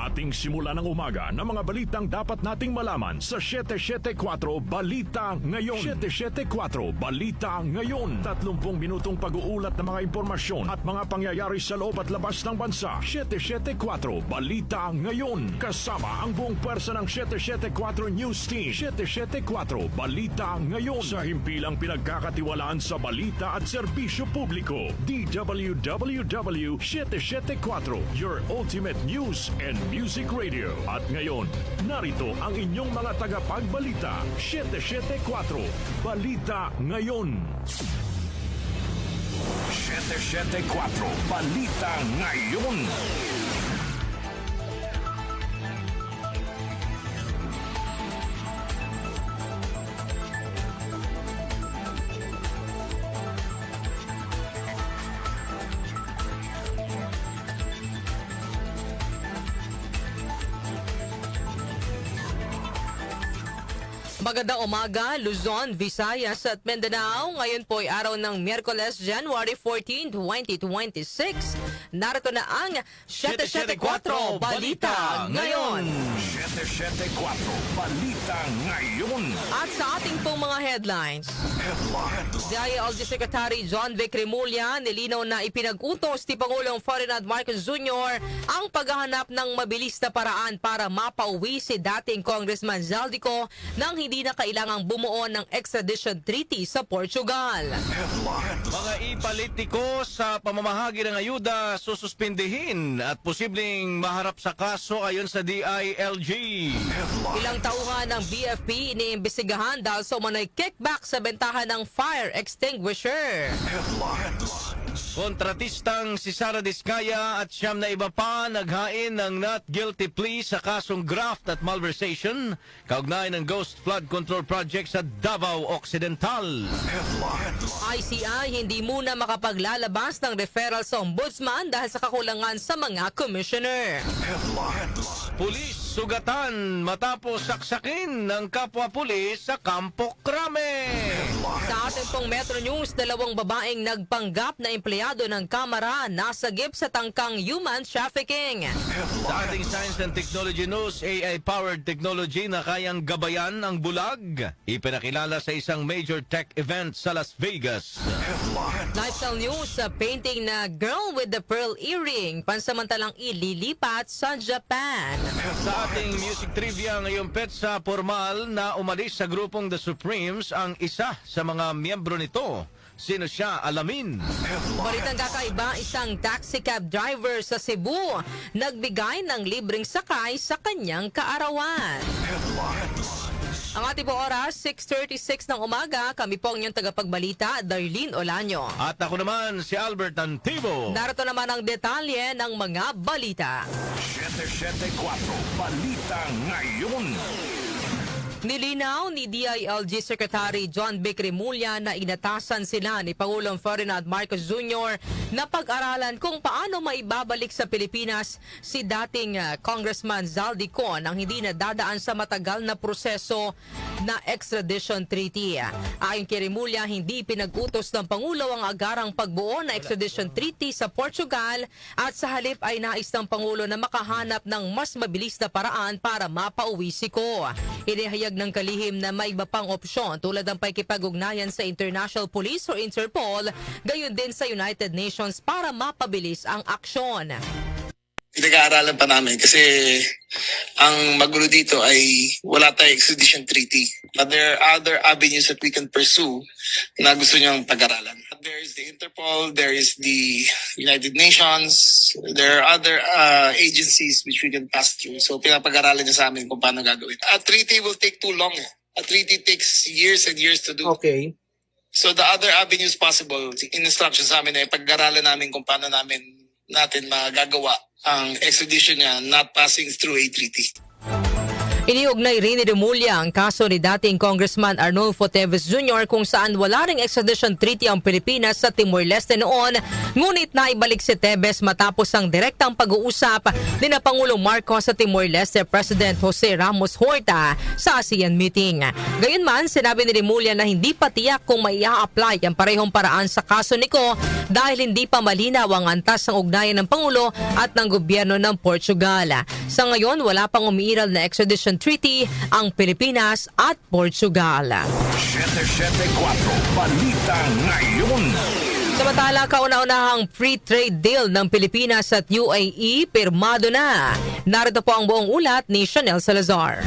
Ating simula ng umaga ng mga balitang dapat nating malaman sa 774 Balita Ngayon. 774 Balita Ngayon. 30 minutong pag-uulat ng mga impormasyon at mga pangyayari sa loob at labas ng bansa. 774 Balita Ngayon. Kasama ang buong pwersa ng 774 News Team. 774 Balita Ngayon. Sa himpilang pinagkakatiwalaan sa balita at serbisyo publiko. DWWW 774, your ultimate news and music radio. At ngayon, narito ang inyong mga tagapagbalita. 774 Balita Ngayon. 774 Balita Ngayon. Magandang umaga, Luzon, Visayas at Mindanao. Ngayon po ay araw ng Miyerkules, January 14, 2026. Narito na ang 774 Balita Ngayon. 774 Balita Ngayon. At sa ating pong mga headlines, DILG Secretary John Vic Remulla nilinaw na ipinag-utos ni Pangulong Ferdinand Marcos Jr. ang paghahanap ng mabilis na paraan para mapauwi si dating Congressman Zaldico nang hindi na kailangang bumuo ng extradition treaty sa Portugal. Mga ipolitiko sa pamamahagi ng ayuda sususpindihin at posibleng maharap sa kaso ayon sa DILG. Ilang tauhan ng BFP iniimbestigahan dahil sa umano'y kickback sa bentahan ng fire extinguisher. Kontratistang si Sara Diskaya at siyam na iba pa naghain ng not guilty plea sa kasong graft at malversation kaugnay ng Ghost Flood Control Project sa Davao Occidental. ICI hindi muna makapaglalabas ng referral sa ombudsman dahil sa kakulangan sa mga commissioner. Pulis sugatan matapos saksakin ng kapwa pulis sa Campo Crame. Sa ating pong Metro News, dalawang babaeng nagpanggap na empleyado ng Kamara nasagip sa tangkang human trafficking. Sa ating Science and Technology News, AI-powered technology na kayang gabayan ang bulag. Ipinakilala sa isang major tech event sa Las Vegas. Lifestyle News, painting na Girl with the Pearl Earring pansamantalang ililipat sa Japan. Sa ating music trivia ngayong petsa, formal na umalis sa grupong The Supremes ang isa sa mga miyembro nito. Sino siya? Alamin. Balitang kakaiba, isang taxi cab driver sa Cebu nagbigay ng libreng sakay sa kanyang kaarawan. Ang ating po oras, 6:36 ng umaga. Kami po ang inyong tagapagbalita, Darlene Olanyo. At ako naman si Albert Antibo. Narito naman ang detalye ng mga balita. 774 Balita Ngayon. Nilinaw ni DILG Secretary John Vic Remulla na inatasan sila ni Pangulong Ferdinand Marcos Jr. na pag-aralan kung paano maibabalik sa Pilipinas si dating Congressman Zaldico nang hindi na dadaan sa matagal na proseso na extradition treaty. Ayon kay Remulla, hindi pinag-utos ng Pangulo ang agarang pagbuo na extradition treaty sa Portugal at sa halip ay nais ng Pangulo na makahanap ng mas mabilis na paraan para mapauwi si Ko. Inihayag ng kalihim na may iba pang opsyon tulad ng pakikipag-ugnayan sa International Police o Interpol, gayon din sa United Nations para mapabilis ang aksyon. Pinag-aaralan pa namin kasi ang magulo dito ay wala tayong extradition treaty. But there are other avenues that we can pursue na gusto niyang pag-aralan. There is the Interpol, there is the United Nations, there are other agencies which we can pass through. So pinapag-aralan niya sa amin kung paano gagawin. A treaty will take too long. A treaty takes years and years to do. Okay. So the other avenues possible, in instruction sa amin ay pag-aralan namin kung paano natin magagawa ang extradition niya not passing through a treaty. Iniugnay rin ni Remulla ang kaso ni dating Congressman Arnulfo Teves Jr. kung saan wala ring extradition treaty ang Pilipinas sa Timor-Leste noon, ngunit naibalik si Teves matapos ang direktang pag-uusap ni na Pangulong Marcos sa Timor-Leste President Jose Ramos Horta sa ASEAN meeting. Gayunman, sinabi ni Remulla na hindi pa tiyak kung mai-apply ang parehong paraan sa kaso ni Ko dahil hindi pa malinaw ang antas ng ugnayan ng Pangulo at ng gobyerno ng Portugal. Sa ngayon, wala pang umiiral na extradition treaty ang Pilipinas at Portugal. 774 Balita Ngayon. Samantala, kauna-unahang free trade deal ng Pilipinas at UAE pirmado na. Narito po ang buong ulat ni Chanel Salazar.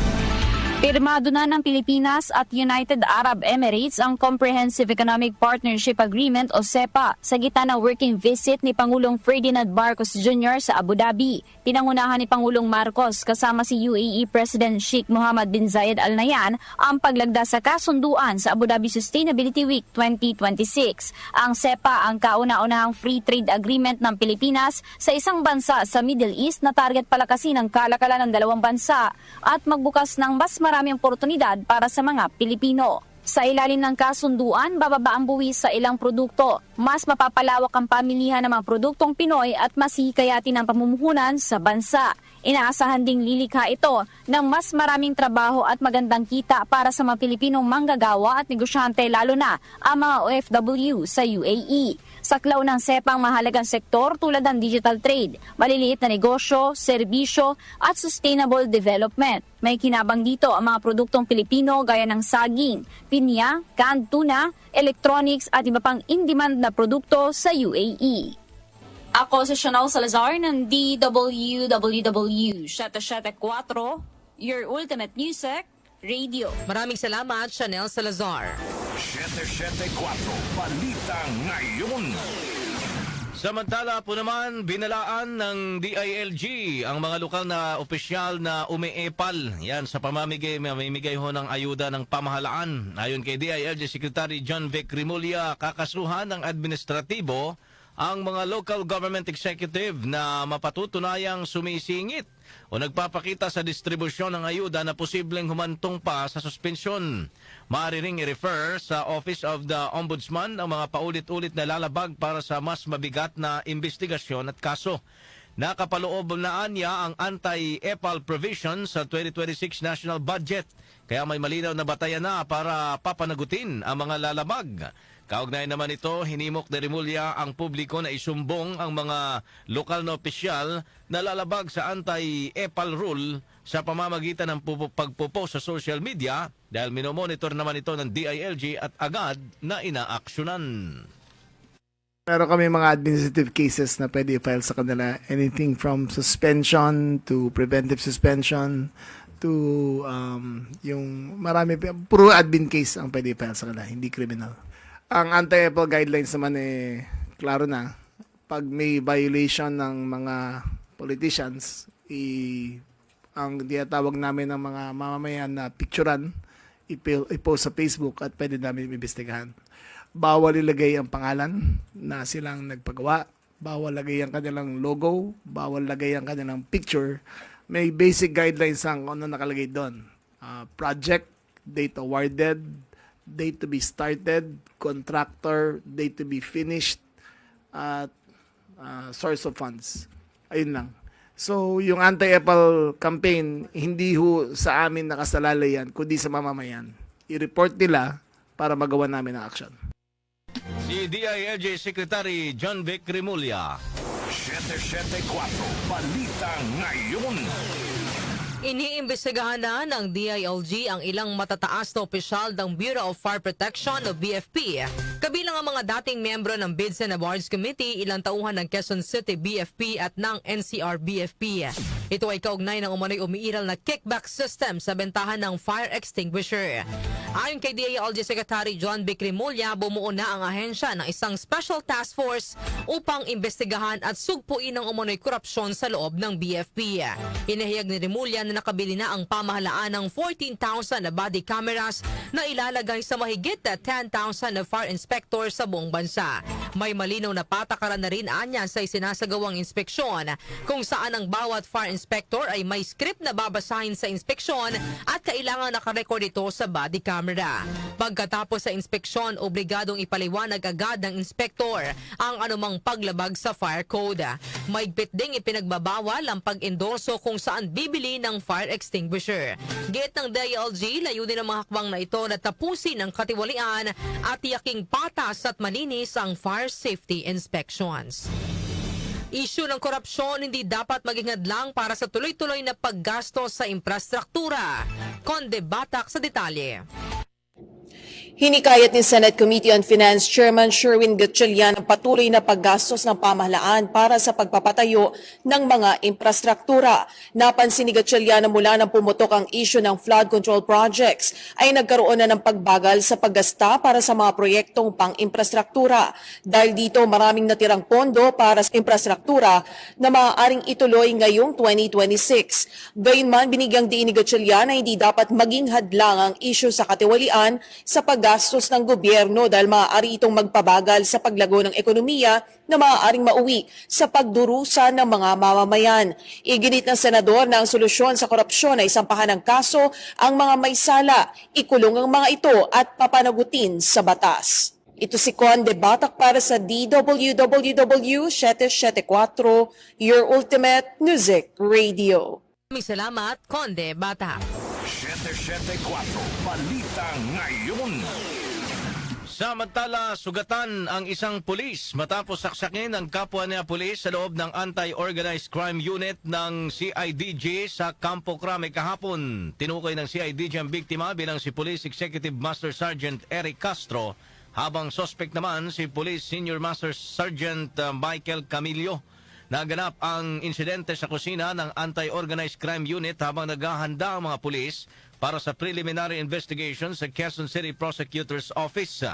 Pirmado na ng Pilipinas at United Arab Emirates ang Comprehensive Economic Partnership Agreement o CEPA sa gitna ng working visit ni Pangulong Ferdinand Marcos Jr. sa Abu Dhabi. Pinangunahan ni Pangulong Marcos kasama si UAE President Sheikh Mohammed bin Zayed Al Nahyan ang paglagda sa kasunduan sa Abu Dhabi Sustainability Week 2026. Ang CEPA ang kauna-unahang free trade agreement ng Pilipinas sa isang bansa sa Middle East na target palakasin ang kalakalan ng dalawang bansa at magbukas ng mas maraming oportunidad para sa mga Pilipino. Sa ilalim ng kasunduan, bababa ang buwis sa ilang produkto. Mas mapapalawak ang pamilihan ng mga produktong Pinoy at mas hikayatin ang pamumuhunan sa bansa. Inaasahan ding lilikha ito ng mas maraming trabaho at magandang kita para sa mga Pilipinong manggagawa at negosyante lalo na ang mga OFW sa UAE. Saklaw ng CEPA ang mahalagang sektor tulad ng digital trade, maliliit na negosyo, serbisyo at sustainable development. May kinabang dito ang mga produktong Pilipino gaya ng saging, pinya, canned tuna, electronics at iba pang in-demand na produkto sa UAE. Ako si Chanel Salazar ng DWWW 774, your ultimate music radio. Maraming salamat, Chanel Salazar. 774 Balita Ngayon. Samantala po naman, binalaan ng DILG ang mga lokal na opisyal na umiepal. Yan sa mamimigay ho ng ayuda ng pamahalaan. Ayon kay DILG Secretary John Vic Remulla, kakasuhan ng administratibo ang mga local government executive na mapatutunayang sumisingit o nagpapakita sa distribusyon ng ayuda na posibleng humantong pa sa suspensyon. Maaari ring i-refer sa Office of the Ombudsman ang mga paulit-ulit na lalabag para sa mas mabigat na investigasyon at kaso. Nakapaloob na niya ang anti-EPAL provision sa 2026 national budget. Kaya may malinaw na batayan na para papanagutin ang mga lalabag. Kaugnay naman ito, hinimok ni Remulla ang publiko na isumbong ang mga lokal na opisyal na lalabag sa anti-EPAL rule sa pamamagitan ng pagpopost sa social media dahil minomonitor naman ito ng DILG at agad na inaaksyonan. Meron kami mga administrative cases na pwede i-file sa kanila. Anything from suspension to preventive suspension to yung marami, puro admin case ang pwede i-file sa kanila, hindi criminal. Ang anti-EPAL guidelines naman klaro na. Pag may violation ng mga politicians, ang tinatawag namin ng mga mamamayan na picturean, i-post sa Facebook at pwede namin imbestigahan. Bawal ilagay ang pangalan na silang nagpagawa, bawal lagay ang kanilang logo, bawal lagay ang kanilang picture. May basic guidelines ang ano nakalagay doon. Project, date awarded, date to be started, contractor, date to be finished, at source of funds. Ayun lang. So, yung anti-EPAL campaign, hindi ho sa amin nakasalalay yan, kundi sa mamamayan. I-report nila para magawa namin ang action. Si DILG Secretary John Vic Remulla. 774 Balita Ngayon. Iniimbestigahan na ng DILG ang ilang matataas na opisyal ng Bureau of Fire Protection o BFP. Kabilang ang mga dating miyembro ng Bids and Awards Committee, ilang tauhan ng Quezon City BFP at ng NCR BFP. Ito ay kaugnay ng umano'y umiiral na kickback system sa bentahan ng fire extinguisher. Ayon kay DILG Secretary John Vic Remulla, bumuo na ang ahensya ng isang special task force upang imbestigahan at sugpuin ang umano'y korupsyon sa loob ng BFP. Inahayag ni Remulla na nakabili na ang pamahalaan ng 14,000 na body cameras na ilalagay sa mahigit 10,000 na fire inspectors sa buong bansa. May malinaw na patakaran na rin anya sa isinasagawang inspeksyon kung saan ang bawat fire inspector ay may script na babasahin sa inspeksyon at kailangan nakarecord ito sa body camera. Pagkatapos sa inspeksyon, obligadong ipaliwanag agad ng inspektor ang anumang paglabag sa fire code. Maigpit ding ipinagbabawal ang pag-endorso kung saan bibili ng fire extinguisher. Gate ng DILG, layunin ng mga hakbang na ito na tapusin ang katiwalian at tiyaking patas at malinis ang fire safety inspections. Isyu ng korupsyon hindi dapat maging hadlang para sa tuloy-tuloy na paggasto sa infrastruktura. Conde Batak sa detalye. Hinikayat ni Senate Committee on Finance Chairman Sherwin Gatchalian ang patuloy na paggastos ng pamahalaan para sa pagpapatayo ng mga infrastruktura. Napansin ni Gatchalian na mula nang pumutok ang issue ng flood control projects ay nagkaroon na ng pagbagal sa paggasta para sa mga proyektong pang-infrastruktura. Dahil dito maraming natirang pondo para sa infrastruktura na maaaring ituloy ngayong 2026. Gayunman, binigyang diin ni Gatchalian na hindi dapat maging hadlang ang issue sa katiwalian sa paggastos ng gobyerno dahil maaari itong magpabagal sa paglago ng ekonomiya na maaaring mauwi sa pagdurusa ng mga mamamayan. Iginit ng senador na ang solusyon sa korupsyon ay sampahan ng kaso ang mga may sala, ikulong ang mga ito at papanagutin sa batas. Ito si Conde Batak para sa DWWW 774, Your Ultimate Music Radio. Maraming salamat, Conde Batak. 774 Balita Ngayon. Samantala, sugatan ang isang pulis matapos saksakin ang kapwa niya pulis sa loob ng Anti-Organized Crime Unit ng CIDG sa Campo Crame kahapon. Tinukoy ng CIDG ang biktima bilang si Police Executive Master Sergeant Eric Castro, habang suspect naman si Police Senior Master Sergeant Michael Camillo. Naganap ang insidente sa kusina ng Anti-Organized Crime Unit habang naghahanda ang mga pulis para sa preliminary investigation sa Quezon City Prosecutor's Office.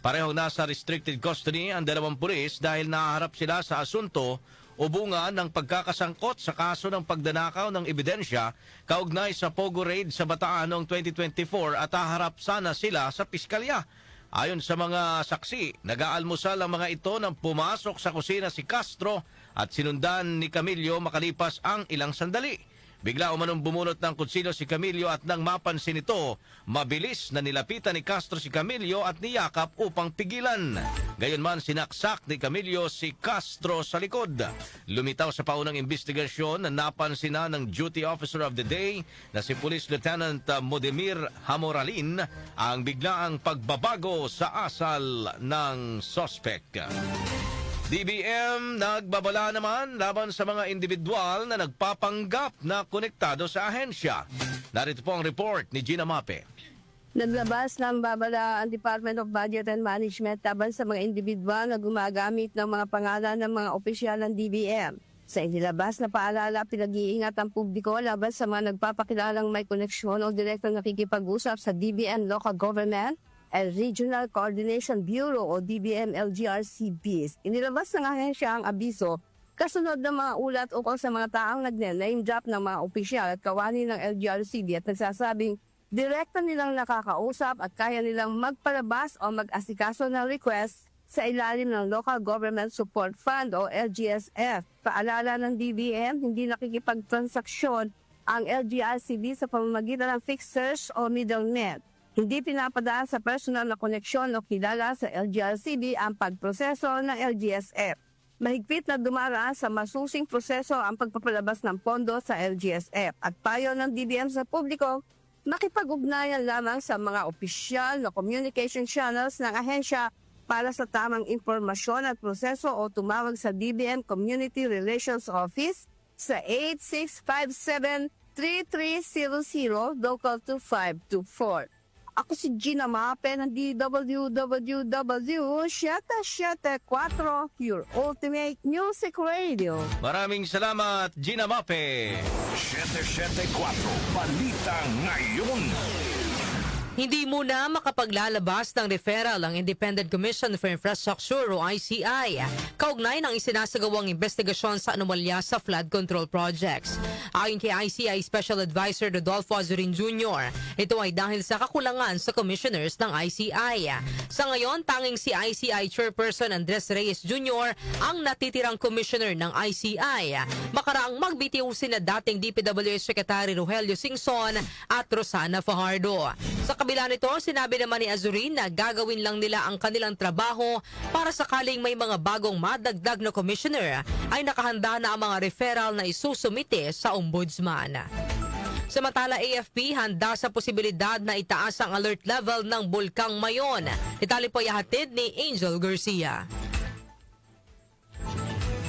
Parehong nasa restricted custody ang dalawang pulis dahil nahaharap sila sa asunto o bunga ng pagkakasangkot sa kaso ng pagdanakaw ng ebidensya kaugnay sa Pogo Raid sa Bataan noong 2024 at haharap sana sila sa piskalya. Ayon sa mga saksi, nag-aalmusal ang mga ito nang pumasok sa kusina si Castro at sinundan ni Camillo makalipas ang ilang sandali. Bigla umanong bumunot ng kutsilyo si Camillo at nang mapansin ito, mabilis na nilapitan ni Castro si Camillo at niyakap upang pigilan. Gayunman sinaksak ni Camillo si Castro sa likod. Lumitaw sa paunang investigasyon na napansin na ng Duty Officer of the Day na si Police Lieutenant Modemir Hamoralin ang biglaang pagbabago sa asal ng suspect. DBM nagbabala naman laban sa mga individual na nagpapanggap na konektado sa ahensya. Narito po ang report ni Gina Mape. Naglabas ng babala ang Department of Budget and Management laban sa mga individual na gumagamit ng mga pangalan ng mga opisyal ng DBM. Sa inilabas na paalala, pinag-iingat ang publiko laban sa mga nagpapakilalang may koneksyon o direktang nakikipag-usap sa DBM Local Government and Regional Coordination Bureau o DBM-LGRCBs. Inilabas ng ahensya ang abiso kasunod ng mga ulat ukol sa mga taong nagne-name drop ng mga opisyal at kawani ng LGRCB at nagsasabing direkta nilang nakakausap at kaya nilang magpalabas o mag-asikaso ng request sa ilalim ng Local Government Support Fund o LGSF. Paalala ng DBM, hindi nakikipagtransaksyon ang LGRCB sa pamamagitan ng fixers o middlenet. Hindi pinapadaan sa personal na koneksyon o kilala sa LGRCB ang pagproseso ng LGSF. Mahigpit na dumaraan sa masusing proseso ang pagpapalabas ng pondo sa LGSF at payo ng DBM sa publiko, makipag-ugnayan lamang sa mga opisyal na communication channels ng ahensya para sa tamang impormasyon at proseso o tumawag sa DBM Community Relations Office sa 8657-3300 local 2524. Ako si Gina Mape ng DWWW 774, Your Ultimate Music Radio. Maraming salamat, Gina Mape. 774 Balita Ngayon. Hindi muna makapaglalabas ng referral ang Independent Commission for Infrastructure o ICI kaugnay ng isinasagawang investigasyon sa anomalya sa flood control projects. Ayon kay ICI Special Advisor Rodolfo Azurin Jr., ito ay dahil sa kakulangan sa commissioners ng ICI. Sa ngayon, tanging si ICI Chairperson Andres Reyes Jr. ang natitirang commissioner ng ICI. Makaraang magbitiw sina dating DPWH Secretary Rogelio Singson at Rosana Fajardo. Sa kabila nito, sinabi naman ni Azurin na gagawin lang nila ang kanilang trabaho para sakaling may mga bagong madagdag na commissioner ay nakahanda na ang mga referral na isusumite sa ombudsman. Samantala, AFP handa sa posibilidad na itaas ang alert level ng Bulkang Mayon. Detalye po ihatid ni Angel Garcia.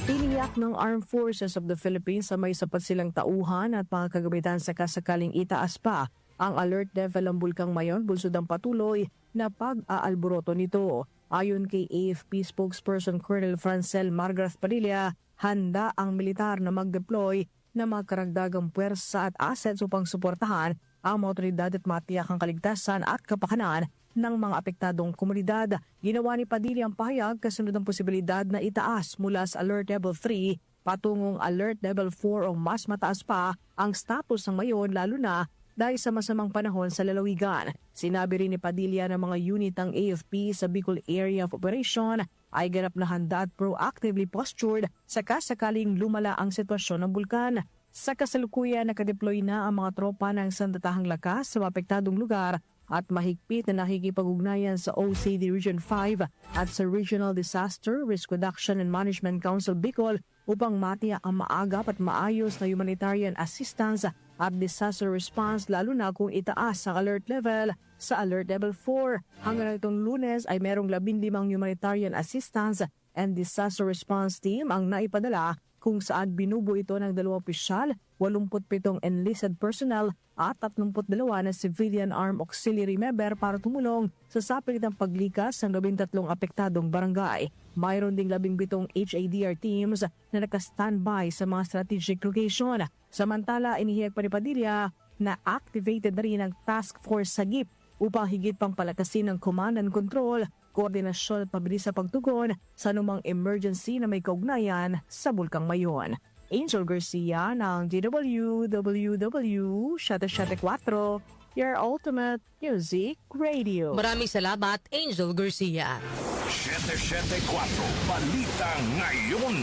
Tiniyak ng Armed Forces of the Philippines sa may sapat silang tauhan at mga kagamitan sa kasakaling itaas pa ang alert level ng Bulkang Mayon bulsod ang patuloy na pag-aalboroto nito. Ayon kay AFP spokesperson Colonel Francel Margaret Padilla, handa ang militar na mag-deploy na mga karagdagang puwersa at assets upang suportahan ang mga otoridad at matiyak ang kaligtasan at kapakanan ng mga apektadong komunidad. Ginawa ni Padilla ang pahayag kasunod ng posibilidad na itaas mula sa Alert Level 3 patungong Alert Level 4 o mas mataas pa ang status ng Mayon lalo na dahil sa masamang panahon sa lalawigan. Sinabi rin ni Padilla na mga unit ng AFP sa Bicol Area of Operation ay ganap na handa at proactively postured sa kasakaling lumala ang sitwasyon ng bulkan. Sa kasalukuyan, nakadeploy na ang mga tropa ng sandatahang lakas sa apektadong lugar at mahigpit na nakikipag-ugnayan sa OCD Region 5 at sa Regional Disaster Risk Reduction and Management Council Bicol upang matiyak ang maagap at maayos na humanitarian assistance at disaster response lalo na kung itaas ang alert level sa Alert Level 4. Hanggang itong Lunes ay merong 15 humanitarian assistance and disaster response team ang naipadala kung saan binubuo ito ng 2 opisyal, 87 enlisted personnel at 32 na civilian armed auxiliary member para tumulong sa sapit ng paglikas ng 13 apektadong barangay. Mayroon ding 17 HADR teams na naka-standby sa mga strategic location. Samantala, inihiyag pa ni Padilla na activated na rin ang task force sa GIP upang higit pang palakasin ng command and control, koordinasyon at pabilis sa pagtugon sa anumang emergency na may kaugnayan sa Bulkang Mayon. Angel Garcia ng DWWW 774, your ultimate music radio. Maraming salamat, Angel Garcia. 774 Balita Ngayon.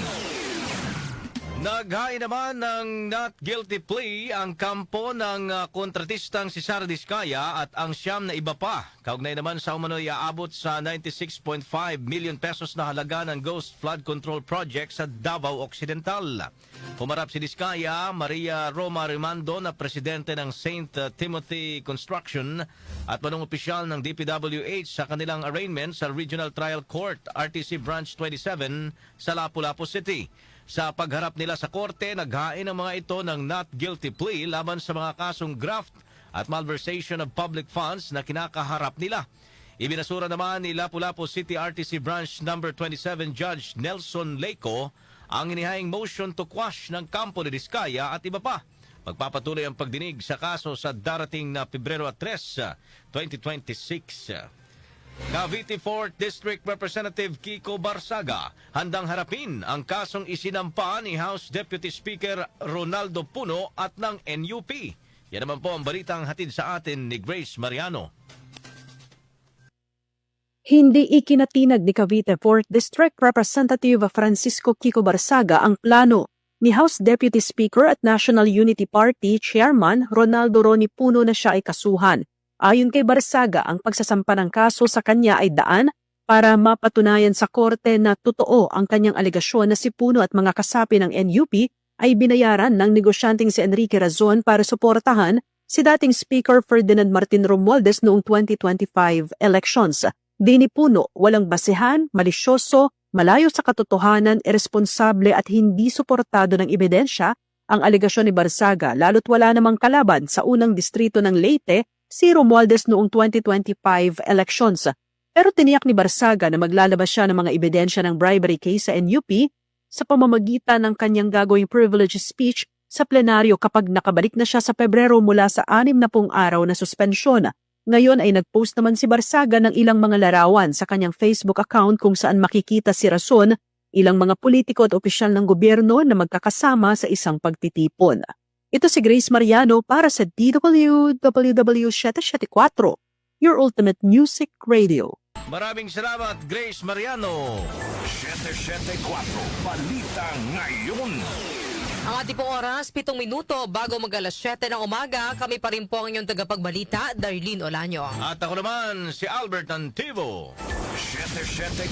Naghain naman ng not guilty plea ang kampo ng kontratistang si Sara Diskaya at ang siyam na iba pa. Kaugnay naman sa umano'y aabot sa 96.5 million pesos na halaga ng Ghost Flood Control Project sa Davao Occidental. Humarap si Diskaya, Maria Roma Rimando na presidente ng St. Timothy Construction at manong opisyal ng DPWH sa kanilang arraignment sa Regional Trial Court RTC Branch 27 sa Lapu-Lapu City. Sa pagharap nila sa korte, naghain ang mga ito ng not guilty plea laban sa mga kasong graft at malversation of public funds na kinakaharap nila. Ibinasura naman ni Lapu-Lapu City RTC Branch No. 27 Judge Nelson Leco ang inihayang motion to quash ng kampo ni Diskaya at iba pa. Magpapatuloy ang pagdinig sa kaso sa darating na Pebrero 3, 2026. Cavite 4th District Representative Kiko Barsaga handang harapin ang kasong isinampa ni House Deputy Speaker Ronaldo Puno at ng NUP. Yan naman po ang balitang hatid sa atin ni Grace Mariano. Hindi ikinatinag ni Cavite 4th District Representative Francisco Kiko Barsaga ang plano ni House Deputy Speaker at National Unity Party Chairman Ronaldo Roni Puno na siya ay kasuhan. Ayon kay Barsaga, ang pagsasampa ng kaso sa kanya ay daan para mapatunayan sa korte na totoo ang kanyang alegasyon na si Puno at mga kasapi ng NUP ay binayaran ng negosyanteng si Enrique Razon para suportahan si dating Speaker Ferdinand Martin Romualdez noong 2025 elections. Di ni Puno, walang basehan, malisyoso, malayo sa katotohanan, irresponsable at hindi suportado ng ebidensya ang alegasyon ni Barsaga lalo't wala namang kalaban sa unang distrito ng Leyte si Romualdez noong 2025 elections. Pero tiniyak ni Barsaga na maglalabas siya ng mga ebidensya ng bribery case sa NUP sa pamamagitan ng kanyang gagawing privilege speech sa plenaryo kapag nakabalik na siya sa Pebrero mula sa 60 araw na suspensyon. Ngayon ay nagpost naman si Barsaga ng ilang mga larawan sa kanyang Facebook account kung saan makikita si Rason, ilang mga politiko at opisyal ng gobyerno na magkakasama sa isang pagtitipon. Ito si Grace Mariano para sa DWW774, your ultimate music radio. Maraming salamat, Grace Mariano. 774 Balita Ngayon. Ang ating pong oras, 7 minuto bago mag-alas 7 ng umaga. Kami pa rin po ang inyong tagapagbalita, Darlene Olanyo. At ako naman, si Albert Antivo. 774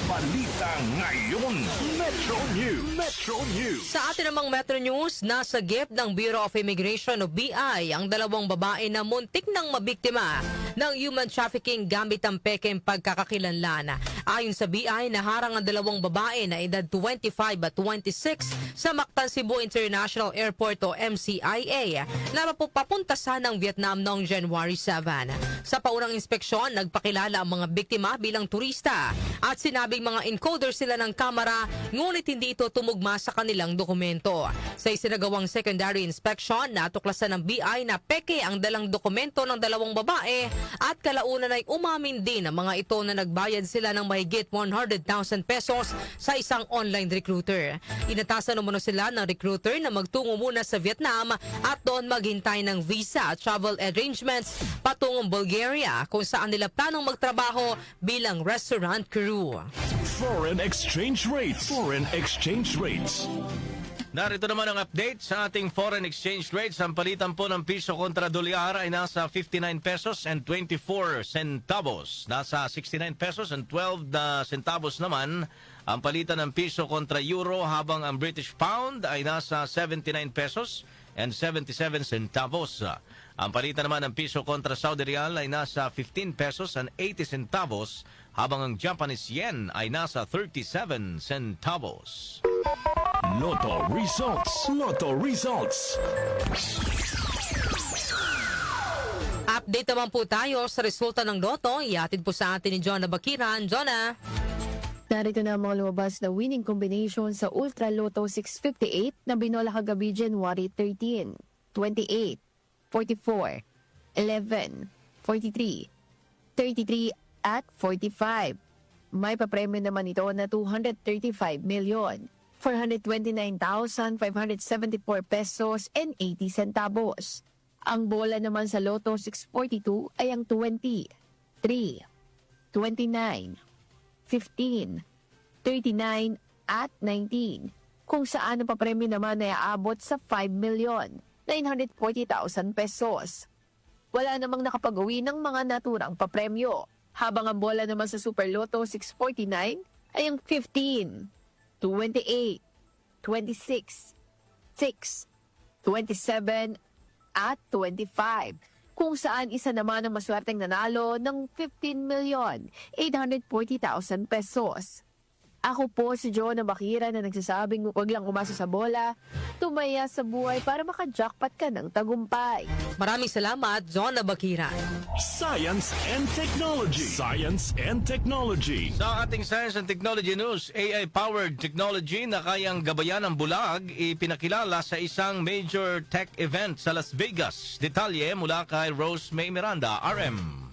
Balita Ngayon. Metro News. Metro News. Sa atin namang Metro News, nasa gip ng Bureau of Immigration o BI ang dalawang babae na muntik nang mabiktima ng human trafficking gamit ang pekeng pagkakakilanlan. Ayon sa BI, naharang ang dalawang babae na edad 25 at 26 sa Mactan Cebu International Airport o MCIA na papuntasan ng Vietnam noong January 7. Sa paunang inspeksyon, nagpakilala ang mga biktima bilang turista at sinabing mga encoder sila ng kamera ngunit hindi ito tumugma sa kanilang dokumento. Sa isinagawang secondary inspection, natuklasan ng BI na peke ang dalang dokumento ng dalawang babae at kalaunan ay umamin din ang mga ito na nagbayad sila ng mahigit 100,000 pesos sa isang online recruiter. Inatasan umano sila ng recruiter na magtungo muna sa Vietnam at doon maghintay ng visa at travel arrangements patungong Bulgaria kung saan nila planong magtrabaho bilang restaurant crew. Foreign exchange rates. Foreign exchange rates. Narito naman ang update sa ating foreign exchange rates. Ang palitan po ng piso kontra dolyar ay nasa 59 pesos and 24 centavos. Nasa 69 pesos and 12 centavos naman ang palitan ng piso kontra euro, habang ang British pound ay nasa 79 pesos and 77 centavos. Ang palitan naman ng piso kontra Saudi Real ay nasa 15 pesos and 80 centavos, habang ang Japanese yen ay nasa 37 centavos. Lotto results. Lotto results. Update naman po tayo sa resulta ng Lotto. Iatid po sa atin ni Jonah Bakiran. Jonah. Narito na ang mga lumabas na winning combination sa Ultra Lotto 658 na binola kagabi January 13, 28, 44, 11, 43, 33 at 45. May papremyo naman ito na 235,429,574 pesos and 80 centavos. Ang bola naman sa Lotto 642 ay ang 20, 3, 29, 15, 39 at 19, kung saan ang papremyo naman ay aabot sa 5,940,000 pesos. Wala namang nakapag-uwi ng mga naturang papremyo, habang ang bola naman sa Super Lotto 649 ay ang 15, 28, 26, 6, 27 at 25, kung saan isa naman ang maswerteng nanalo ng 15,840,000 pesos. Ako po si Jonah Bakira na nagsasabing huwag lang umasa sa bola, tumaya sa buhay para maka-jackpot ka ng tagumpay. Maraming salamat, Jonah Bakiran. Science and technology. Science and technology. Sa ating Science and Technology News, AI-powered technology na kayang gabayan ng bulag ipinakilala sa isang major tech event sa Las Vegas. Detalye mula kay Rose May Miranda, RM.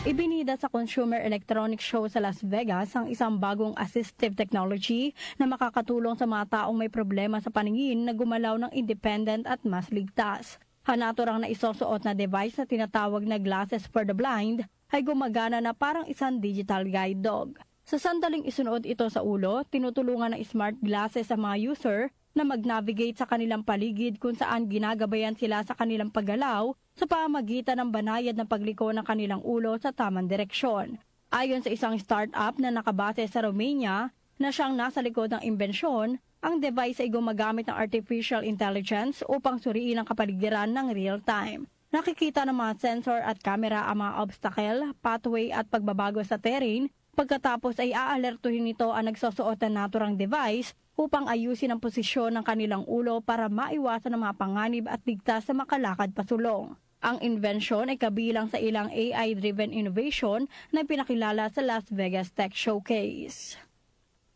Ibinida sa Consumer Electronics Show sa Las Vegas ang isang bagong assistive technology na makakatulong sa mga taong may problema sa paningin na gumalaw ng independent at mas ligtas. Hanaturang na isusuot na device na tinatawag na Glasses for the Blind ay gumagana na parang isang digital guide dog. Sa sandaling isunuot ito sa ulo, tinutulungan ng smart glasses ang mga user na mag-navigate sa kanilang paligid kung saan ginagabayan sila sa kanilang paggalaw sa pamamagitan ng banayad na pagliko ng kanilang ulo sa tamang direksyon. Ayon sa isang startup na nakabase sa Romania na siyang nasa likod ng imbensyon, ang device ay gumagamit ng artificial intelligence upang suriin ang kapaligiran ng real-time. Nakikita ng mga sensor at camera ang mga obstacle, pathway at pagbabago sa terrain. Pagkatapos ay aalertuhin nito ang nagsusuot na naturang device upang ayusin ang posisyon ng kanilang ulo para maiwasan ang mga panganib at ligtas sa makalakad pasulong. Ang invention ay kabilang sa ilang AI-driven innovation na pinakilala sa Las Vegas Tech Showcase.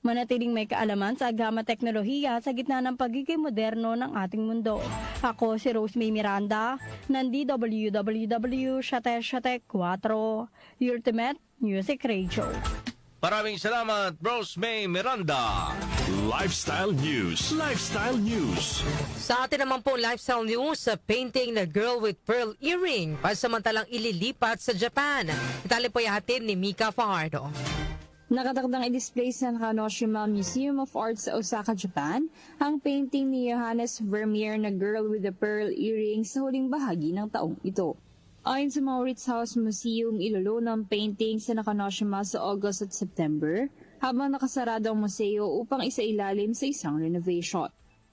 Manatiling may kaalaman sa agama teknolohiya sa gitna ng pagiging moderno ng ating mundo. Ako si Rose May Miranda, ng DWWW 774, Ultimate Music Radio. Maraming salamat, Rose May Miranda. Lifestyle News. Lifestyle News. Sa atin naman po lifestyle news, sa painting na Girl with Pearl Earring pansamantalang ililipat sa Japan. Itali po yahatid ni Mika Fajardo. Nakatakdang i-display sa Nakanoshima Museum of Art sa Osaka, Japan, ang painting ni Johannes Vermeer na Girl with the Pearl Earring sa huling bahagi ng taong ito. Ayon sa Maurits House Museum, ilolo ng painting sa Nakanoshima sa August at September, habang nakasarado ang museo upang isailalim sa isang renovation.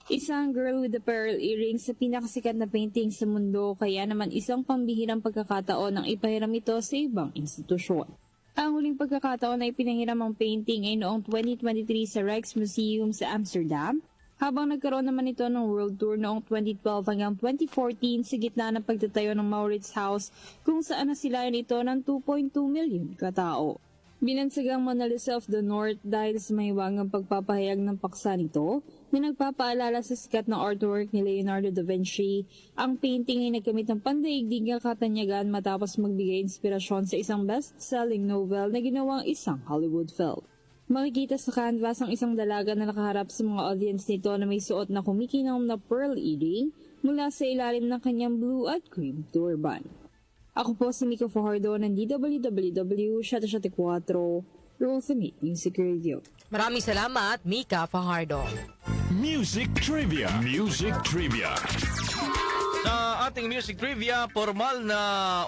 Isang Girl with the Pearl Earring sa pinakasikat na painting sa mundo, kaya naman isang pambihirang pagkakataon ang ipahiram ito sa ibang institusyon. Ang huling pagkakataon na ipinahiram ang painting ay noong 2023 sa Rijksmuseum sa Amsterdam, habang nagkaroon naman ito ng world tour noong 2012 hanggang 2014 sa gitna ng pagtatayo ng Maurits House, kung saan nasilayan ito ng 2.2 milyon katao. Binansagang Mona Lisa of the North dahil sa mahiwagang pagpapahayag ng paksa nito na nagpapaalala sa sikat na artwork ni Leonardo da Vinci. Ang painting ay nagkamit ng pandaigdigang katanyagan matapos magbigay inspirasyon sa isang best-selling novel na ginawang isang Hollywood film. Makikita sa canvas ang isang dalaga na nakaharap sa mga audience nito na may suot na kumikinang na pearl earring mula sa ilalim ng kanyang blue at cream turban. Ako po si Mika Fajardo ng DWWW 774, Ultimate Music Radio. Maraming salamat, Mika Fajardo. Music Trivia. Music Trivia. Sa ating music trivia, formal na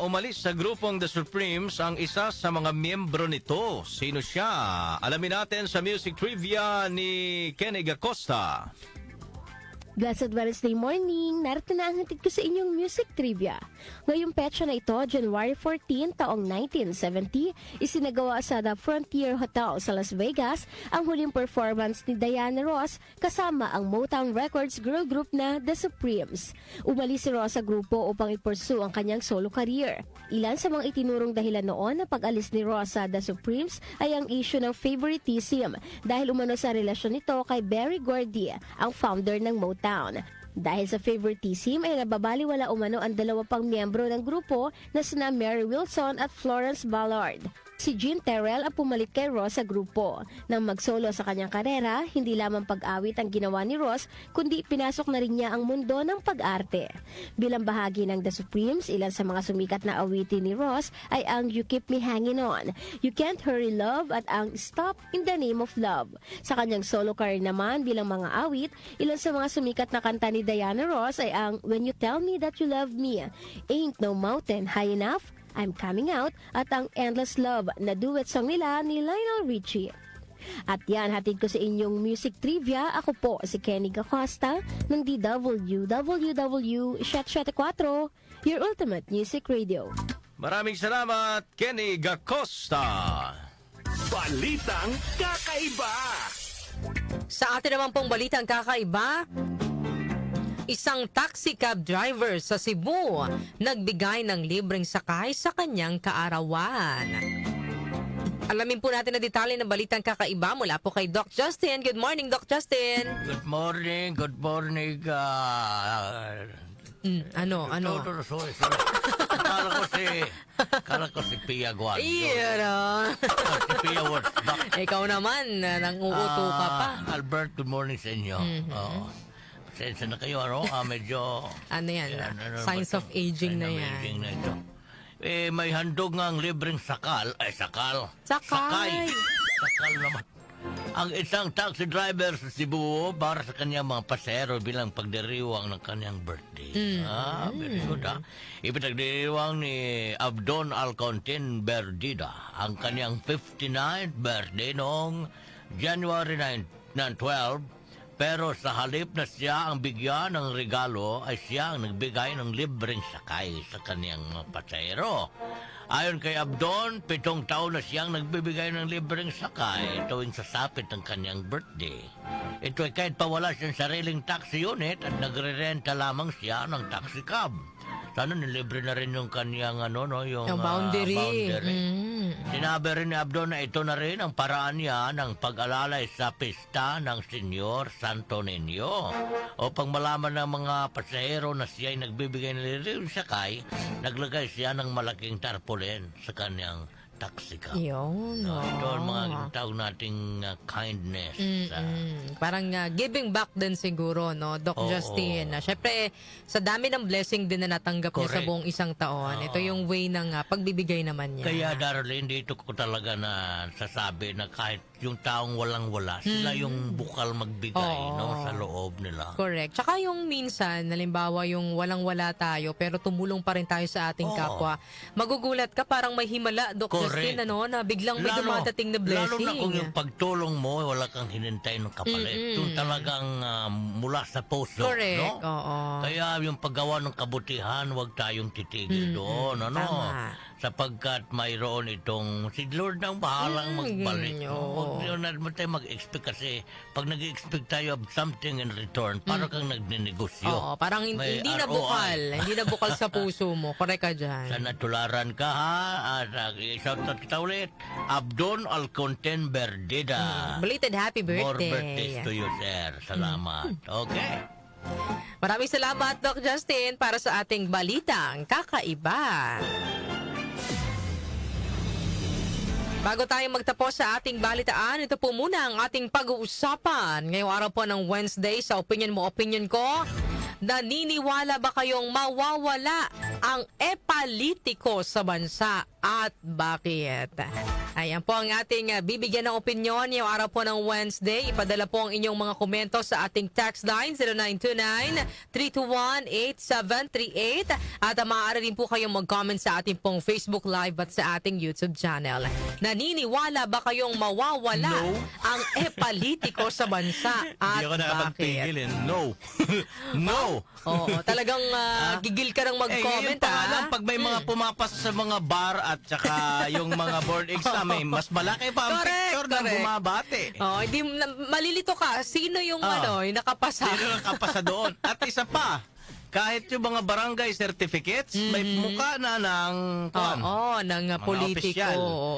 umalis sa grupong The Supremes ang isa sa mga miyembro nito. Sino siya? Alamin natin sa music trivia ni Kenny Acosta. Blessed Wednesday morning, narito na ang hatid ko sa inyong music trivia. Ngayong petsa na ito, January 14, taong 1970, isinagawa sa The Frontier Hotel sa Las Vegas ang huling performance ni Diana Ross kasama ang Motown Records girl group na The Supremes. Umalis si Ross sa grupo upang i-pursue ang kanyang solo career. Ilan sa mga itinurong dahilan noon na pag-alis ni Ross sa The Supremes ay ang issue ng favoritism dahil umano sa relasyon nito kay Berry Gordy, ang founder ng Motown. Dahil sa favoritism ay nababaliwala umano ang dalawa pang miyembro ng grupo na sina Mary Wilson at Florence Ballard. Si Jean Terrell ang pumalit kay Ross sa grupo. Nang magsolo sa kanyang karera, hindi lamang pag-awit ang ginawa ni Ross, kundi pinasok na rin niya ang mundo ng pag-arte. Bilang bahagi ng The Supremes, ilan sa mga sumikat na awitin ni Ross ay ang You Keep Me Hanging On, You Can't Hurry Love at ang Stop in the Name of Love. Sa kanyang solo career naman bilang mga awit, ilan sa mga sumikat na kanta ni Diana Ross ay ang When You Tell Me That You Love Me, Ain't No Mountain High Enough, I'm Coming Out at ang Endless Love na duet song nila ni Lionel Richie. At yan, hatid ko sa inyong music trivia. Ako po si Kenny Acosta ng DWWW 774, your ultimate music radio. Maraming salamat, Kenny Acosta. Balitang Kakaiba. Sa atin naman pong balitang kakaiba, isang taxi cab driver sa Cebu nagbigay ng libreng sakay sa kanyang kaarawan. Alamin po natin na detalye ng balitang kakaiba mula po kay Doc Justin. Good morning, Doc Justin. Good morning, good morning. Ano? Sorry. Kala ko si Pia Guando. Iya. Si Pia Words. Ikaw naman, nang uuto ka pa. Albert, good morning sa inyo. Sensya na kayo, medyo... Ano yan? Signs of aging na yan. Aging na ito. May handog nga ang libreng sakal. Sakal. Sakay. Sakal naman. Ang isang taxi driver sa Cebu para sa kanyang mga pasero bilang pagdiriwang ng kanyang birthday. Very good, Ipinagdiriwang ni Abdon Alcontin Berdida ang kanyang 59th birthday noong January 12. Pero sa halip na siya ang bigyan ng regalo, ay siya ang nagbigay ng libreng sakay sa kaniyang pasahero. Ayon kay Abdon, 7 taon na siyang nagbibigay ng libreng sakay tuwing sasapit ng kaniyang birthday. Ito ay kahit pa wala siyang sariling taxi unit at nagre-renta lamang siya ng taxi cab. Sana nilibre na rin yung kaniyang yung boundary. Sinabi rin ni Abdo na ito na rin ang paraan niya ng pag-alalay sa pista ng Senyor Santo Niño. Upang malaman ng mga pasahero na siya ay nagbibigay ng lirim sakay, naglagay siya ng malaking tarpaulin sa kanyang taksika. Yun. Ito ang mga tawag nating kindness. Parang giving back din siguro, no, Doc Justin. Siyempre, sa dami ng blessing din na natanggap niya sa Correct. buong isang taon, ito yung way ng pagbibigay naman niya. Kaya Darlene, dito ko talaga na sasabi na kahit yung taong walang-wala, sila yung bukal magbigay sa loob nila. Correct. Tsaka yung minsan, halimbawa yung walang-wala tayo, pero tumulong pa rin tayo sa ating kapwa. Magugulat ka, parang may himala, Doc Justin, ano, na biglang may dumadating na blessing. Lalo na kung yung pagtulong mo, wala kang hinintay ng kapalit. Yung talagang mula sa puso. Correct. No? Oo. Kaya yung paggawa ng kabutihan, huwag tayong titigil doon. Ano? Tama. Sapagkat mayroon itong si Lord ang bahalang magbalik. oo. Huwag naman tayo mag-expect kasi pag nag-expect tayo of something in return, parang kang nagninegosyo. Oo, parang May hindi na ROI. bukal. Hindi na bukal sa puso mo. Correct ka dyan. Sana tularan ka ha. At shout out kita ulit. Abdon Alconten Berdida. Belated happy More birthday. birthdays to you, sir. Salamat. Okay. Maraming salamat, Doc Justin, para sa ating balitang kakaiba. Bago tayo magtapos sa ating balitaan, ito po muna ang ating pag-uusapan. Ngayong araw po ng Wednesday, sa opinion mo, opinion ko, naniniwala ba kayong mawawala ang epalitiko sa bansa at bakit? Ayan po ang ating bibigyan ng opinion ngayong araw po ng Wednesday. Ipadala po ang inyong mga komento sa ating text line 0929-321-8738 at maaari rin po kayong mag-comment sa ating pong Facebook Live at sa ating YouTube channel. Naniniwala ba kayong mawawala ang epalitiko sa bansa at Hindi ako bakit? nakapagpigil eh. No. No. Oo, talagang gigil ka ng mag-comment, ngayon pa nga lang, pag may mga pumapasa sa mga bar at saka yung mga board exam, mas malaki pa ang picture ng bumabate. Oh, hindi malilito ka sino yung yung nakapasa. Sino nakapasa doon? At isa pa, kahit yung mga barangay certificates, may mukha na ng ng mga politiko, opisyal.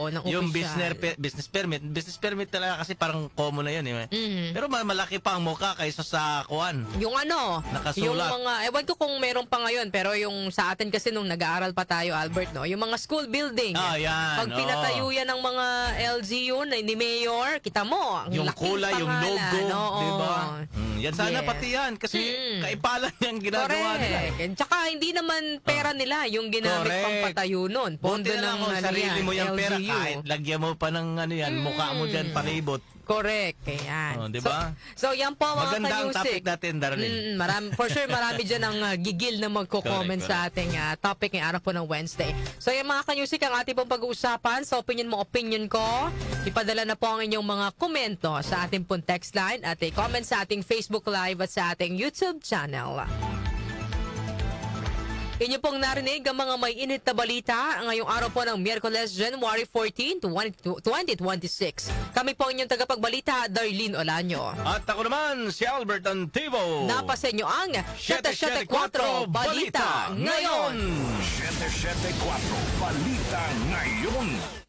ng Yung opisyal. business permit. Business permit talaga kasi parang common na yun. Eh. Pero malaki pa ang mukha kaysa sa kuwan. Yung Nakasulat. yung mga, ewan ko kung meron pa ngayon, pero yung sa atin kasi nung nag-aaral pa tayo, Albert, no, yung mga school building. Yan. Pag pinatayo yan ng mga LGU ni Mayor, kita mo, ang Yung laking kulay, yung pangalan. logo, Oo. di ba? Yan sana Yes. pati yan kasi kaipalan yung ginagawa nila. Correct. Tsaka hindi naman pera nila yung ginamit Correct. pang patayo nun. Pondo Buti na lang ng kung sarili mo yung pera, LGU. kahit lagyan mo pa ng mukha mo dyan, palibot. Correct. Ayan. Di ba? So, yan po mga Maganda ang ka-music. topic natin, Darlene. For sure, marami dyan ang gigil na magko-comment Correct, sa ating topic ngayong araw po ng Wednesday. So, yan mga ka-music, ang ating pong pag-uusapan. Sa opinion mo, opinion ko. Ipadala na po ang inyong mga komento sa ating pong text line at i-comment sa ating Facebook Live at sa ating YouTube channel. Inyo pong narinig ang mga may init na balita ngayong araw po ng Miyerkules, January 14, 2026. Kami po inyong tagapagbalita, Darlene Olanyo. At ako naman, si Albert Antivo. Napasa inyo ang 774 Balita Ngayon. 774 Balita Ngayon.